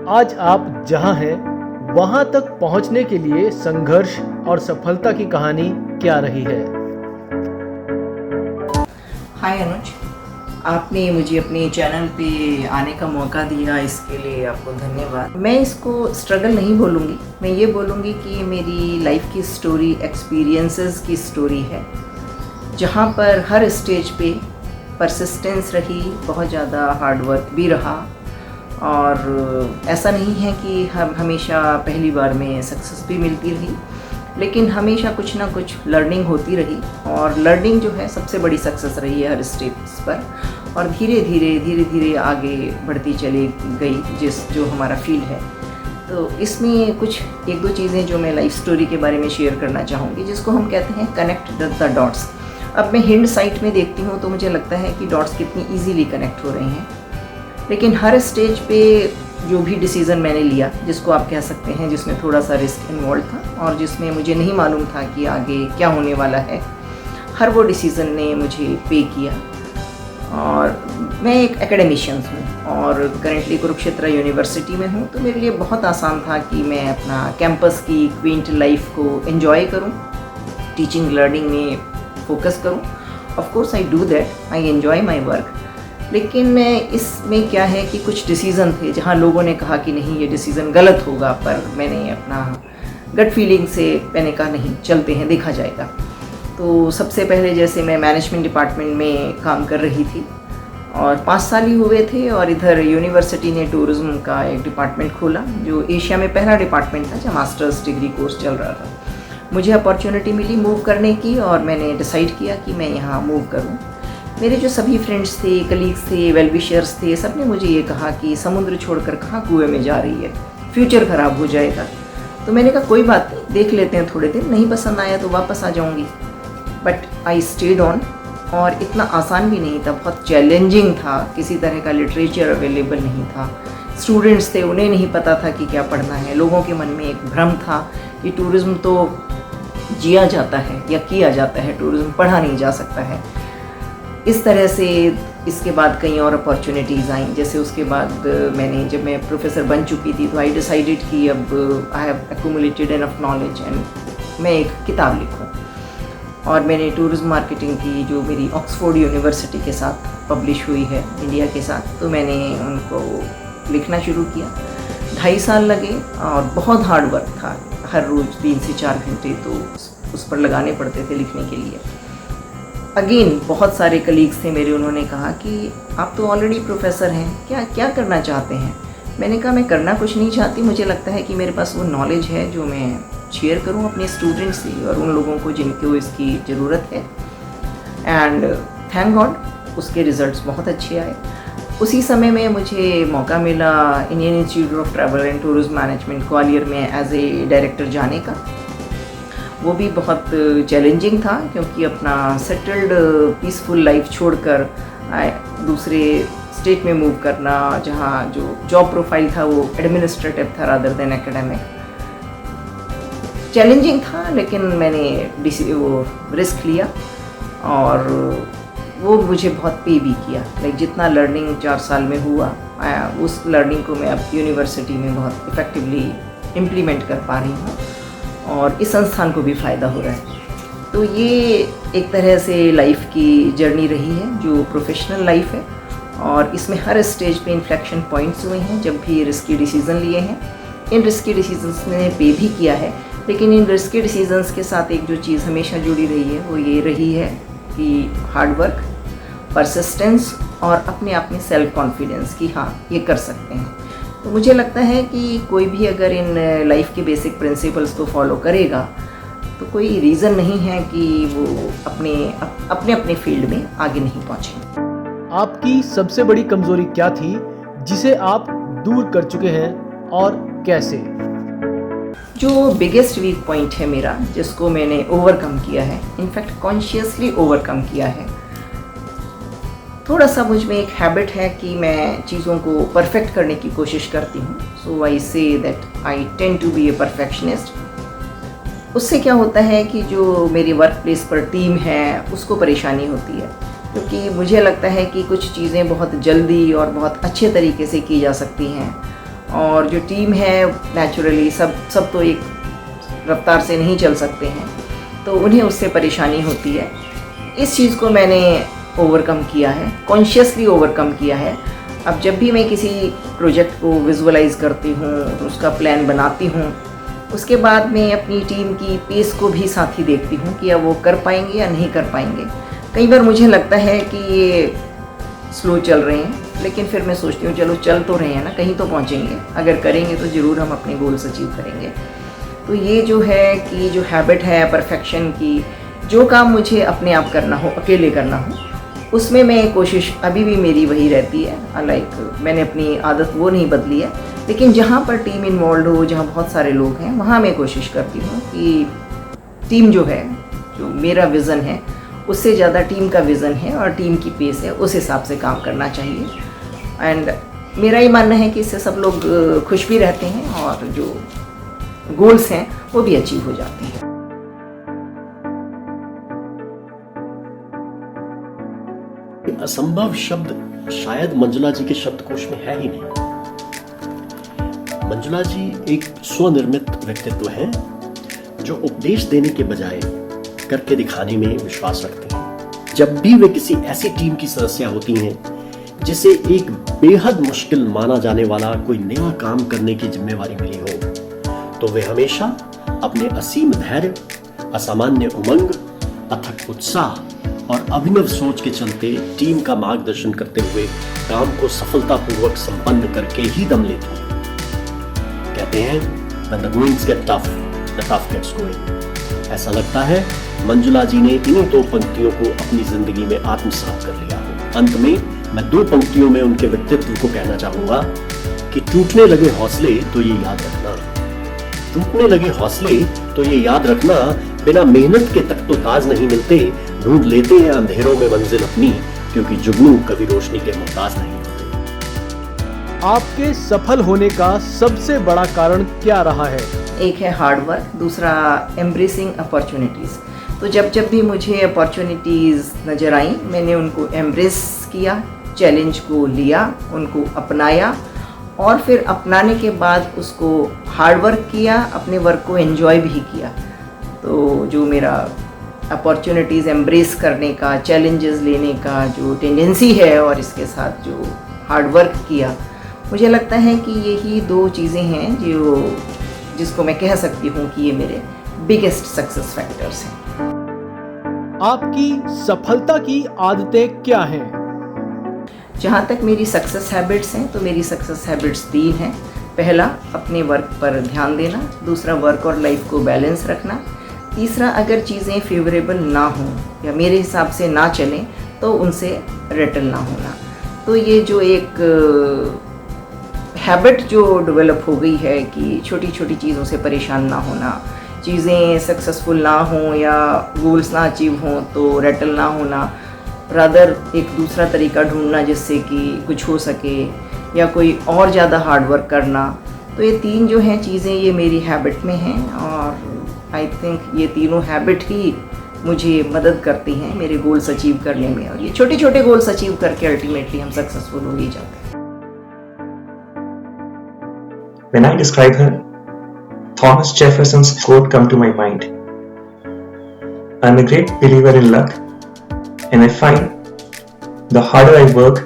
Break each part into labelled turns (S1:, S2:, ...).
S1: आज आप जहां हैं वहां तक पहुंचने के लिए संघर्ष और सफलता की कहानी क्या रही है?
S2: हाय अनुज, आपने मुझे अपने चैनल पे आने का मौका दिया, इसके लिए आपको धन्यवाद। मैं इसको स्ट्रगल नहीं बोलूँगी, मैं ये बोलूँगी कि मेरी लाइफ की स्टोरी एक्सपीरियंसेस की स्टोरी है, जहाँ पर हर स्टेज पे परसिस्टेंस रही, बहुत ज़्यादा हार्ड वर्क भी रहा और ऐसा नहीं है कि हम हमेशा पहली बार में सक्सेस भी मिलती रही, लेकिन हमेशा कुछ ना कुछ लर्निंग होती रही और लर्निंग जो है सबसे बड़ी सक्सेस रही है हर स्टेप्स पर। और धीरे धीरे आगे बढ़ती चली गई जो हमारा फील्ड है। तो इसमें कुछ एक दो चीज़ें जो मैं लाइफ स्टोरी के बारे में शेयर करना चाहूँगी, जिसको हम कहते हैं कनेक्ट द डॉट्स। अब मैं हिंड साइट में देखती हूँ तो मुझे लगता है कि डॉट्स कितनी ईजीली कनेक्ट हो रहे हैं, लेकिन हर स्टेज पे जो भी डिसीज़न मैंने लिया, जिसको आप कह सकते हैं जिसमें थोड़ा सा रिस्क इन्वॉल्व था और जिसमें मुझे नहीं मालूम था कि आगे क्या होने वाला है, हर वो डिसीज़न ने मुझे पे किया। और मैं एक एकेडमिशियन हूँ और करेंटली कुरुक्षेत्र यूनिवर्सिटी में हूँ, तो मेरे लिए बहुत आसान था कि मैं अपना कैंपस की क्विंट लाइफ को एंजॉय करूँ, टीचिंग लर्निंग में फोकस करूँ। Of course I do that, I enjoy my work. लेकिन इसमें क्या है कि कुछ डिसीज़न थे जहाँ लोगों ने कहा कि नहीं ये डिसीज़न गलत होगा, पर मैंने अपना गट फीलिंग से मैंने कहा नहीं, चलते हैं, देखा जाएगा। तो सबसे पहले जैसे मैं मैनेजमेंट डिपार्टमेंट में काम कर रही थी और 5 साल ही हुए थे, और इधर यूनिवर्सिटी ने टूरिज़्म का एक डिपार्टमेंट खोला जो एशिया में पहला डिपार्टमेंट था जहाँ मास्टर्स डिग्री कोर्स चल रहा था। मुझे अपॉर्चुनिटी मिली मूव करने की और मैंने डिसाइड किया कि मैं यहाँ मूव करूँ। मेरे जो सभी फ्रेंड्स थे, कलीग्स थे, वेल विशर्स थे, सब ने मुझे ये कहा कि समुद्र छोड़कर कहाँ कुएं में जा रही है, फ्यूचर ख़राब हो जाएगा। तो मैंने कहा कोई बात नहीं, देख लेते हैं थोड़े दिन, नहीं पसंद आया तो वापस आ जाऊँगी। But I stayed on. और इतना आसान भी नहीं था, बहुत चैलेंजिंग था, किसी तरह का लिटरेचर अवेलेबल नहीं था, स्टूडेंट्स थे उन्हें नहीं पता था कि क्या पढ़ना है, लोगों के मन में एक भ्रम था कि टूरिज़्म तो जिया जाता है या किया जाता है, टूरिज़्म पढ़ा नहीं जा सकता है। इस तरह से इसके बाद कई और अपॉर्चुनिटीज़ आई। जैसे उसके बाद मैंने, जब मैं प्रोफेसर बन चुकी थी, तो आई डिसाइडेड कि अब I have accumulated enough knowledge and मैं एक किताब लिखूं। और मैंने टूरिज़्म मार्केटिंग की, जो मेरी ऑक्सफोर्ड यूनिवर्सिटी के साथ पब्लिश हुई है इंडिया के साथ, तो मैंने उनको लिखना शुरू किया। 2.5 साल लगे और बहुत हार्ड वर्क था, हर रोज़ 3 से 4 घंटे तो उस पर लगाने पड़ते थे लिखने के लिए। अगेन बहुत सारे कलीग्स थे मेरे, उन्होंने कहा कि आप तो ऑलरेडी प्रोफेसर हैं, क्या करना चाहते हैं। मैंने कहा मैं करना कुछ नहीं चाहती, मुझे लगता है कि मेरे पास वो नॉलेज है जो मैं शेयर करूं अपने स्टूडेंट्स से और उन लोगों को जिनको इसकी ज़रूरत है। एंड थैंक गॉड उसके रिज़ल्ट्स बहुत अच्छे आए। उसी समय में मुझे मौका मिला Indian Institute of travel and tourism management Gwalior में एज ए डायरेक्टर जाने का। वो भी बहुत चैलेंजिंग था, क्योंकि अपना सेटल्ड पीसफुल लाइफ छोड़कर दूसरे स्टेट में मूव करना, जहाँ जो जॉब प्रोफाइल था वो एडमिनिस्ट्रेटिव था रादर देन एकेडमिक। चैलेंजिंग था, लेकिन मैंने वो रिस्क लिया और वो मुझे बहुत पे भी किया। लाइक जितना लर्निंग 4 साल में हुआ, उस लर्निंग को मैं अब यूनिवर्सिटी में बहुत इफ़ेक्टिवली इम्प्लीमेंट कर पा रही हूँ और इस संस्थान को भी फ़ायदा हो रहा है। तो ये एक तरह से लाइफ की जर्नी रही है जो प्रोफेशनल लाइफ है, और इसमें हर स्टेज पे इन्फ्लेक्शन पॉइंट्स हुए हैं जब भी रिस्की डिसीज़न लिए हैं। इन रिस्की डिसीजंस ने पे भी किया है, लेकिन इन रिस्की डिसीजंस के साथ एक जो चीज़ हमेशा जुड़ी रही है वो ये रही है कि हार्ड वर्क, परसिस्टेंस और अपने आप में सेल्फ कॉन्फिडेंस कि हाँ ये कर सकते हैं। तो मुझे लगता है कि कोई भी अगर इन लाइफ के बेसिक प्रिंसिपल्स को फॉलो करेगा तो कोई रीज़न नहीं है कि वो अपने फील्ड में आगे नहीं पहुँचे।
S1: आपकी सबसे बड़ी कमजोरी क्या थी जिसे आप दूर कर चुके हैं और कैसे?
S2: जो बिगेस्ट वीक पॉइंट है मेरा, जिसको मैंने ओवरकम किया है, इनफैक्ट कॉन्शियसली ओवरकम किया है। थोड़ा सा मुझ में एक हैबिट है कि मैं चीज़ों को परफेक्ट करने की कोशिश करती हूँ। So I say that I tend to be a perfectionist. उससे क्या होता है कि जो मेरी वर्क प्लेस पर टीम है उसको परेशानी होती है, क्योंकि मुझे लगता है कि कुछ चीज़ें बहुत जल्दी और बहुत अच्छे तरीके से की जा सकती हैं और जो टीम है नेचुरली सब तो एक रफ्तार से नहीं चल सकते हैं, तो उन्हें उससे परेशानी होती है। इस चीज़ को मैंने ओवरकम किया है, कॉन्शियसली ओवरकम किया है। अब जब भी मैं किसी प्रोजेक्ट को विजुअलाइज करती हूँ, उसका प्लान बनाती हूँ, उसके बाद मैं अपनी टीम की पेस को भी साथ ही देखती हूँ कि अब वो कर पाएंगे या नहीं कर पाएंगे। कई बार मुझे लगता है कि ये स्लो चल रहे हैं, लेकिन फिर मैं सोचती हूँ चलो चल तो रहे हैं ना, कहीं तो पहुँचेंगे, अगर करेंगे तो ज़रूर हम अपने गोल्स अचीव करेंगे। तो ये जो है कि जो हैबिट है परफेक्शन की, जो काम मुझे अपने आप करना हो, अकेले करना हो, उसमें मैं कोशिश अभी भी मेरी वही रहती है। लाइक मैंने अपनी आदत वो नहीं बदली है, लेकिन जहाँ पर टीम इन्वॉल्व हो, जहाँ बहुत सारे लोग हैं, वहाँ मैं कोशिश करती हूँ कि टीम जो है, जो मेरा विज़न है, उससे ज़्यादा टीम का विज़न है और टीम की पेस है, उस हिसाब से काम करना चाहिए। एंड मेरा ये मानना है कि इससे सब लोग खुश भी रहते हैं और जो गोल्स हैं वो भी अचीव हो जाते हैं।
S3: असंभव शब्द शायद मंजुला जी के शब्दकोश में है ही नहीं। मंजुला जी एक स्वनिर्मित व्यक्तित्व हैं जो उपदेश देने के बजाय करके दिखाने में विश्वास रखते हैं। जब भी वे किसी ऐसी टीम की सदस्य होती हैं जिसे एक बेहद मुश्किल माना जाने वाला कोई नया काम करने की जिम्मेवारी मिली हो, तो वे हमेशा अपने असीम धैर्य, असामान्य उमंग, अथक उत्साह और अभिनव सोच के चलते टीम का मार्गदर्शन करते हुए काम को सफलतापूर्वक संपन्न करके ही दम लेते हैं। कहते हैं when the goings get tough, the tough gets going। ऐसा लगता है मंजुला जी ने इन्हीं दो पंक्तियों को अपनी जिंदगी में आत्मसात कर लिया हो। अंत में मैं दो पंक्तियों में उनके व्यक्तित्व को कहना चाहूंगा कि टूटने लगे हौसले तो ये याद रखना, टूटने लगे हौसले तो ये याद रखना, बिना मेहनत के तक तो ताज नहीं मिलते, ढूंढ लेते हैं अंधेरों में मंजिल अपनी, क्योंकि जुगनू कभी रोशनी के मोहताज नहीं होते।
S1: आपके सफल होने का सबसे बड़ा कारण क्या रहा है?
S2: एक है हार्ड वर्क, दूसरा एम्ब्रेसिंग अपॉर्चुनिटीज़। तो जब भी मुझे अपॉर्चुनिटीज़ नज़र आई, मैंने उनको एम्ब्रेस किया, चैलेंज को लिया, उनको अपनाया और फिर अपनाने के बाद उसको हार्ड वर्क किया, अपने वर्क को एंजॉय भी किया। तो जो मेरा अपॉर्चुनिटीज़ एम्ब्रेस करने का, चैलेंजेस लेने का जो टेंडेंसी है और इसके साथ जो हार्ड वर्क किया, मुझे लगता है कि यही दो चीज़ें हैं जिसको मैं कह सकती हूँ कि ये मेरे बिगेस्ट सक्सेस फैक्टर्स हैं।
S1: आपकी सफलता की आदतें क्या हैं?
S2: जहाँ तक मेरी सक्सेस हैबिट्स हैं, तो मेरी सक्सेस हैबिट्स 3 हैं। पहला, अपने वर्क पर ध्यान देना। दूसरा, वर्क और लाइफ को बैलेंस रखना। तीसरा, अगर चीज़ें फेवरेबल ना हों या मेरे हिसाब से ना चलें तो उनसे रेटल ना होना। तो ये जो एक हैबिट जो डेवलप हो गई है कि छोटी छोटी चीज़ों से परेशान ना होना, चीज़ें सक्सेसफुल ना हों या गोल्स ना अचीव हों तो रेटल ना होना, रादर एक दूसरा तरीका ढूंढना जिससे कि कुछ हो सके, या कोई और ज़्यादा हार्ड वर्क करना। तो ये 3 जो हैं चीज़ें, ये मेरी हैबिट में हैं और आई थिंक ये तीनों हैबिट ही मुझे मदद करती हैं मेरे गोल्स अचीव करने में। और ये छोटे छोटे गोल्स अचीव करके अल्टीमेटली हम सक्सेसफुल हो ही जाते हैं।
S4: When I describe her, Thomas Jefferson's quote come to my mind. I'm a great believer in luck, and I find the harder I work,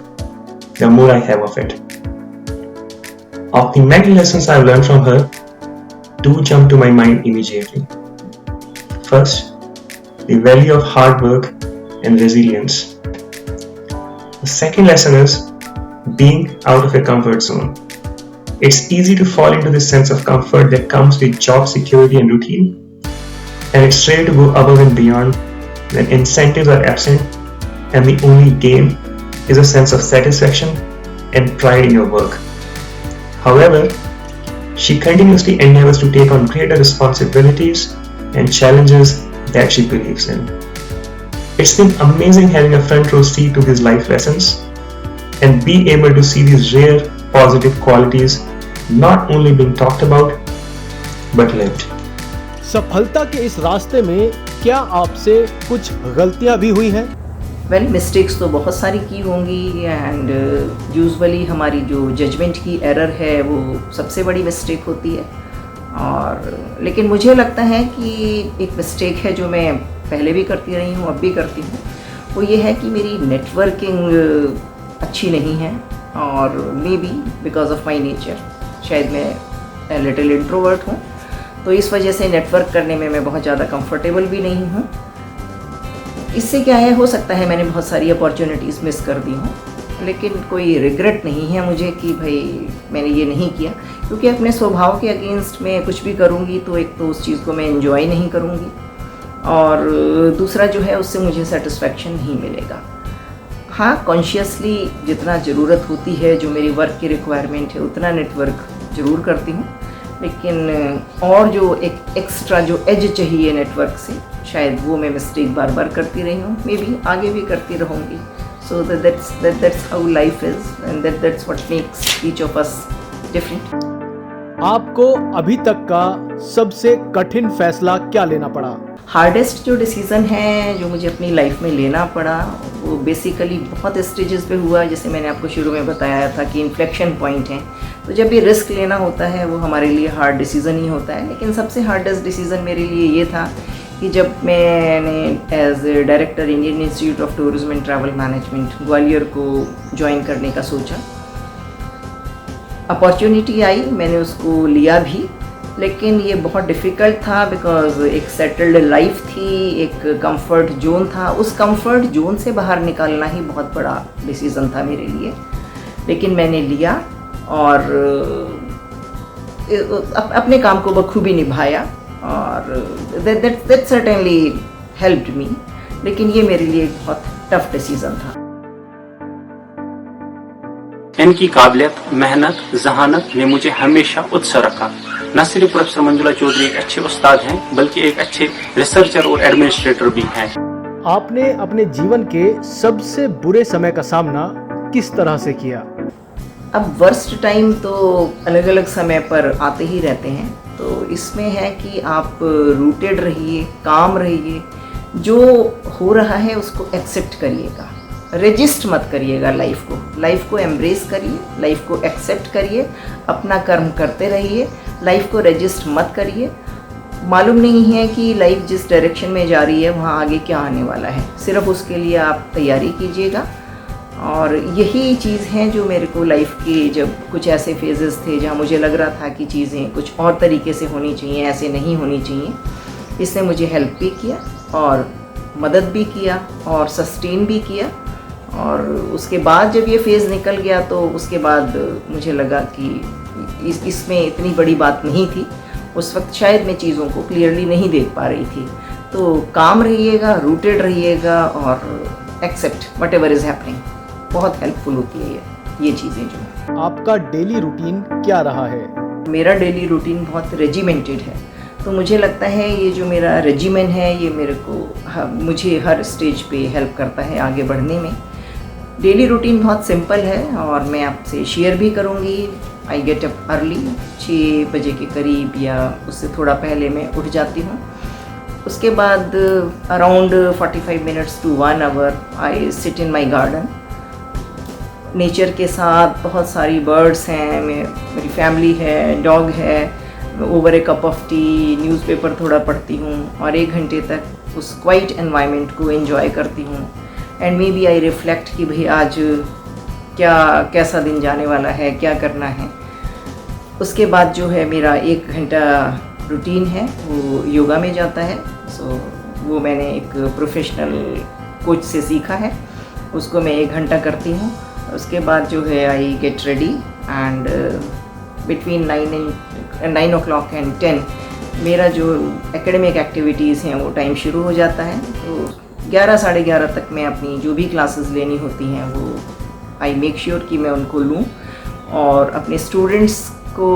S4: the more I have of it. Of the many lessons I've learned from her, 2 jump to my mind immediately. First, the value of hard work and resilience. The second lesson is being out of a comfort zone. It's easy to fall into this sense of comfort that comes with job security and routine, and it's rare to go above and beyond when incentives are absent and the only gain is a sense of satisfaction and pride in your work. However, she continuously endeavors to take on greater responsibilities and challenges that she believes in. It's been amazing having a front row seat to these life lessons and be able to see these rare positive qualities not only being talked about but lived.
S1: सफलता के इस रास्ते में क्या आपसे कुछ गलतियां भी हुई हैं?
S2: वेल मिस्टेक्स तो बहुत सारी की होंगी एंड यूजुअली हमारी जो जजमेंट की एरर है वो सबसे बड़ी मिस्टेक होती है। और लेकिन मुझे लगता है कि एक मिस्टेक है जो मैं पहले भी करती रही हूँ, अब भी करती हूँ, वो ये है कि मेरी नेटवर्किंग अच्छी नहीं है। और may be because of my nature, शायद मैं लिटिल इंट्रोवर्ट हूँ, तो इस वजह से नेटवर्क करने में मैं बहुत ज़्यादा कंफर्टेबल भी नहीं हूँ। इससे क्या है, हो सकता है मैंने बहुत सारी अपॉर्चुनिटीज़ मिस कर दी हूँ, लेकिन कोई रिग्रेट नहीं है मुझे कि भाई मैंने ये नहीं किया, क्योंकि अपने स्वभाव के अगेंस्ट मैं कुछ भी करूँगी तो एक तो उस चीज़ को मैं एंजॉय नहीं करूँगी और दूसरा जो है उससे मुझे सेटिस्फैक्शन नहीं मिलेगा। हाँ, कॉन्शियसली जितना ज़रूरत होती है, जो मेरी वर्क की रिक्वायरमेंट है, उतना नेटवर्क ज़रूर करती हूँ, लेकिन और जो एक एक्स्ट्रा जो एज चाहिए नेटवर्क से, शायद वो मैं मिस्टेक बार बार करती रही हूँ, मे बी आगे भी करती रहूँगी। सो that's how life is and that's what makes each of us different.
S1: आपको अभी तक का सबसे कठिन फैसला क्या लेना पड़ा?
S2: हार्डेस्ट जो डिसीज़न है जो मुझे अपनी लाइफ में लेना पड़ा, वो बेसिकली बहुत स्टेजेस पे हुआ। जैसे मैंने आपको शुरू में बताया था कि इन्फ्लेक्शन पॉइंट है, तो जब भी रिस्क लेना होता है वो हमारे लिए हार्ड डिसीज़न ही होता है। लेकिन सबसे हार्डेस्ट डिसीज़न मेरे लिए ये था कि जब मैंने as director Indian Institute of Tourism and Travel Management Gwalior को ज्वाइन करने का सोचा। अपॉर्चुनिटी आई, मैंने उसको लिया भी, लेकिन ये बहुत डिफ़िकल्ट था बिकॉज़ एक सेटल्ड लाइफ थी, एक कंफर्ट जोन था। उस कंफर्ट जोन से बाहर निकालना ही बहुत बड़ा डिसीज़न था मेरे लिए, लेकिन मैंने लिया और अपने काम को बखूबी निभाया और that certainly helped me। लेकिन ये मेरे लिए एक बहुत टफ डिसीज़न था।
S5: इनकी काबिलियत, मेहनत, जहानत ने मुझे हमेशा उत्साह रखा। न सिर्फ प्रोफेसर मंजुला चौधरी एक अच्छे उस्ताद हैं, बल्कि एक अच्छे रिसर्चर और एडमिनिस्ट्रेटर भी हैं।
S1: आपने अपने जीवन के सबसे बुरे समय का सामना किस तरह से किया?
S2: अब वर्स्ट टाइम तो अलग अलग समय पर आते ही रहते हैं, तो इसमें है कि आप रूटेड रहिए, काम रहिए, जो हो रहा है उसको एक्सेप्ट करिएगा, रजिस्ट मत करिएगा लाइफ को एम्ब्रेस करिए, लाइफ को एक्सेप्ट करिए, अपना कर्म करते रहिए, लाइफ को रजिस्ट मत करिए। मालूम नहीं है कि लाइफ जिस डायरेक्शन में जा रही है वहाँ आगे क्या आने वाला है, सिर्फ उसके लिए आप तैयारी कीजिएगा। और यही चीज़ है जो मेरे को लाइफ के जब कुछ ऐसे फेजेस थे जहाँ मुझे लग रहा था कि चीज़ें कुछ और तरीके से होनी चाहिए, ऐसे नहीं होनी चाहिए, इसने मुझे हेल्प भी किया और मदद भी किया और सस्टेन भी किया। और उसके बाद जब ये फेज़ निकल गया तो उसके बाद मुझे लगा कि इसमें इतनी बड़ी बात नहीं थी। उस वक्त शायद मैं चीज़ों को क्लियरली नहीं देख पा रही थी। तो काम रहिएगा, रूटेड रहिएगा और एक्सेप्ट व्हाटएवर इज़ हैपनिंग। बहुत हेल्पफुल होती है ये चीज़ें जो है।
S1: आपका डेली रूटीन क्या रहा है?
S2: मेरा डेली रूटीन बहुत रेजिमेंटेड है, तो मुझे लगता है ये जो मेरा रेजिमेन है ये मेरे को मुझे हर स्टेज पे हेल्प करता है आगे बढ़ने में। डेली रूटीन बहुत सिंपल है और मैं आपसे शेयर भी करूँगी। आई गेट अप अर्ली, 6 बजे के करीब या उससे थोड़ा पहले मैं उठ जाती हूँ। उसके बाद around 45 minutes to 1 hour I sit in my garden. Nature के साथ बहुत सारी बर्ड्स हैं, मेरी फैमिली है, डॉग है, over A cup of T, newspaper थोड़ा पढ़ती हूँ और 1 घंटे तक उस क्वाइट एनवायरनमेंट को एंजॉय करती हूँ। And maybe I reflect कि भाई आज कैसा दिन जाने वाला है, क्या करना है। उसके बाद जो है मेरा 1 घंटा रूटीन है वो योगा में जाता है। सो वो मैंने एक प्रोफेशनल कोच से सीखा है, उसको मैं 1 घंटा करती हूँ। उसके बाद जो है I get ready and between 9 o'clock and 10 मेरा जो एकेडमिक एक्टिविटीज़ हैं वो टाइम शुरू हो जाता है। तो 11 साढ़े 11 तक मैं अपनी जो भी क्लासेस लेनी होती हैं वो आई मेक श्योर कि मैं उनको लूँ और अपने स्टूडेंट्स को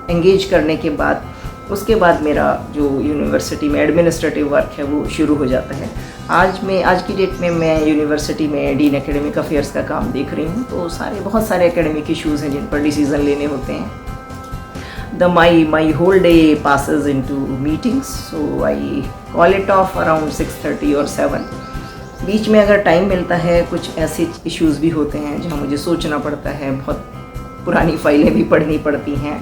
S2: एंगेज करने के बाद उसके बाद मेरा जो यूनिवर्सिटी में एडमिनिस्ट्रेटिव वर्क है वो शुरू हो जाता है। आज की डेट में मैं यूनिवर्सिटी में डीन एकेडमिक अफेयर्स का काम देख रही हूँ, तो बहुत सारे एकेडमिक इश्यूज़ हैं जिन पर डिसीज़न लेने होते हैं। My whole day passes into meetings, so I call it off around 6:30 or 7 बीच में अगर टाइम मिलता है, कुछ ऐसे इश्यूज़ भी होते हैं जहाँ मुझे सोचना पड़ता है, बहुत पुरानी फाइलें भी पढ़नी पड़ती हैं,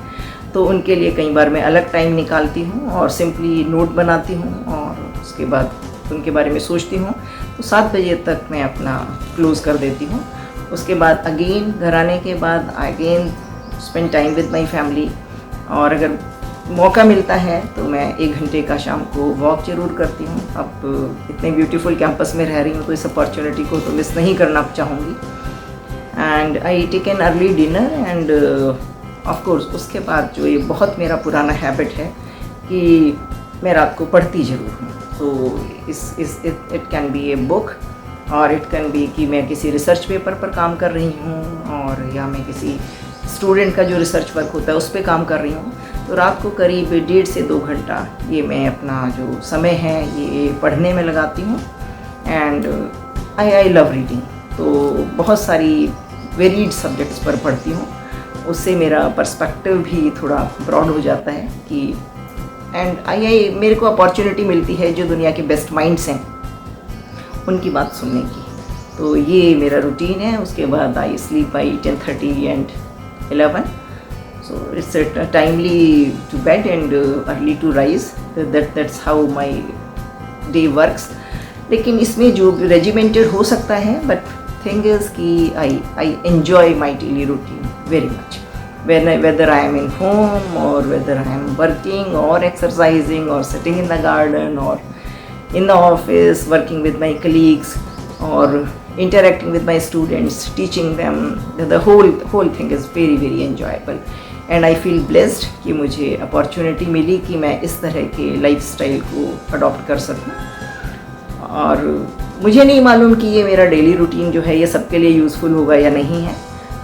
S2: तो उनके लिए कई बार मैं अलग टाइम निकालती हूँ और सिंपली नोट बनाती हूँ और उसके बाद उनके बारे में सोचती हूँ। तो 7 बजे तक मैं अपना क्लोज़ कर देती हूँ। उसके बाद अगेन घर आने के बाद again spend time with my family, और अगर मौका मिलता है तो मैं 1 घंटे का शाम को वॉक ज़रूर करती हूँ। अब इतने ब्यूटीफुल कैंपस में रह रही हूँ तो इस अपॉर्चुनिटी को तो मिस नहीं करना चाहूँगी। And I take an early dinner and of course उसके बाद जो ये बहुत मेरा पुराना हैबिट है कि मैं रात को पढ़ती ज़रूर हूँ। तो it can be a book और इट कैन बी कि मैं किसी रिसर्च पेपर पर काम कर रही हूँ और या मैं किसी स्टूडेंट का जो रिसर्च वर्क होता है उस पर काम कर रही हूँ। तो रात को करीब 1.5 से 2 घंटा ये मैं अपना जो समय है ये पढ़ने में लगाती हूँ। एंड आई लव रीडिंग, तो बहुत सारी वेरीड सब्जेक्ट्स पर पढ़ती हूँ। उससे मेरा पर्सपेक्टिव भी थोड़ा ब्रॉड हो जाता है कि एंड मेरे को अपॉर्चुनिटी मिलती है जो दुनिया के बेस्ट माइंड्स हैं उनकी बात सुनने की। तो ये मेरा रूटीन है। उसके बाद I sleep by 10:30 and 11, so it's timely to bed and early to rise. That's how my day works. लेकिन इसमें जो regimented हो सकता है, but thing is कि I enjoy my daily routine very much. Whether I am in home or whether I am working or exercising or sitting in the garden or in the office working with my colleagues or interacting with my students, teaching them, the whole thing is very very enjoyable. And I feel blessed कि मुझे opportunity मिली कि मैं इस तरह के lifestyle को adopt कर सकूं। और मुझे नहीं मालूम कि ये मेरा डेली रूटीन जो है ये सबके लिए यूज़फुल होगा या नहीं है,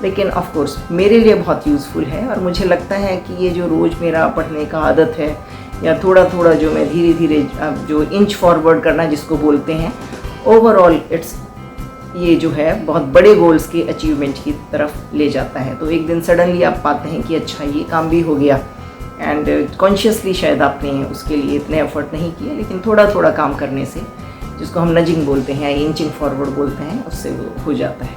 S2: लेकिन ऑफ कोर्स मेरे लिए बहुत यूज़फुल है। और मुझे लगता है कि ये जो रोज़ मेरा पढ़ने का आदत है या थोड़ा थोड़ा जो मैं धीरे धीरे जो इंच फॉरवर्ड करना जिसको बोलते हैं, ओवरऑल इट्स ये जो है बहुत बड़े गोल्स के अचीवमेंट की तरफ ले जाता है। तो एक दिन सडनली आप पाते हैं कि अच्छा ये काम भी हो गया, एंड कॉन्शियसली शायद आपने उसके लिए इतने एफर्ट नहीं किए, लेकिन थोड़ा थोड़ा काम करने से, जिसको हम नजिंग बोलते हैं या इंचिंग फॉरवर्ड बोलते हैं, उससे वो हो जाता है।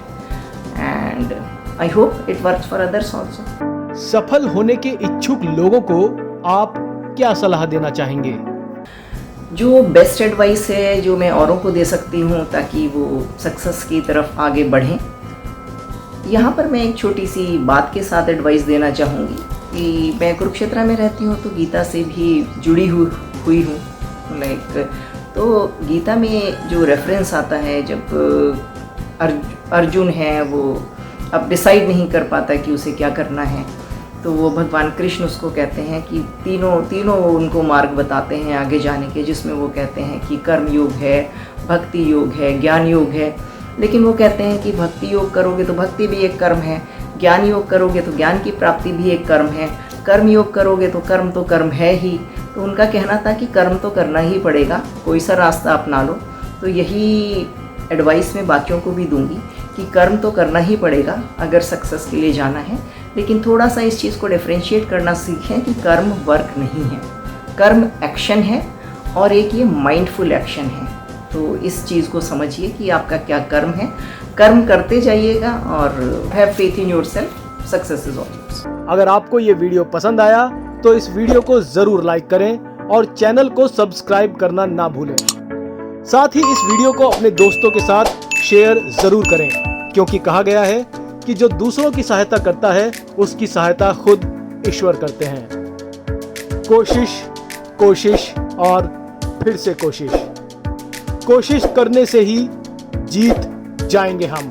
S2: And I hope it works for others also.
S1: सफल होने के इच्छुक लोगों को आप क्या सलाह देना चाहेंगे?
S2: जो बेस्ट एडवाइस है जो मैं औरों को दे सकती हूँ ताकि वो सक्सेस की तरफ आगे बढ़ें, यहाँ पर मैं एक छोटी सी बात के साथ एडवाइस देना चाहूँगी कि मैं कुरुक्षेत्र में रहती हूँ तो गीता से भी जुड़ी हुई हूँ। तो गीता में जो रेफरेंस आता है जब अर्जुन है वो अब डिसाइड नहीं कर पाता कि उसे क्या करना है, तो वो भगवान कृष्ण उसको कहते हैं कि तीनों उनको मार्ग बताते हैं आगे जाने के, जिसमें वो कहते हैं कि कर्म योग है, भक्ति योग है, ज्ञान योग है। लेकिन वो कहते हैं कि भक्ति योग करोगे तो भक्ति भी एक कर्म है, ज्ञान योग करोगे तो ज्ञान की प्राप्ति भी एक कर्म है, कर्म योग करोगे तो कर्म है ही। तो उनका कहना था कि कर्म तो करना ही पड़ेगा, कोई सा रास्ता अपना लो। तो यही एडवाइस मैं बाकियों को भी दूंगी कि कर्म तो करना ही पड़ेगा अगर सक्सेस के लिए जाना है, लेकिन थोड़ा सा इस चीज़ को डिफरेंशिएट करना सीखें कि कर्म वर्क नहीं है, कर्म एक्शन है और एक ये माइंडफुल एक्शन है। तो इस चीज़ को समझिए कि आपका क्या कर्म है, कर्म करते जाइएगा और have faith in yourself, success is all.
S1: अगर आपको ये वीडियो पसंद आया तो इस वीडियो को ज़रूर लाइक करें और चैनल को सब्सक्राइब करना ना भूलें। साथ ही इस वीडियो को अपने दोस्तों के साथ शेयर ज़रूर करें, क्योंकि कहा गया है कि जो दूसरों की सहायता करता है उसकी सहायता खुद ईश्वर करते हैं। कोशिश और फिर से कोशिश करने से ही जीत जाएंगे हम।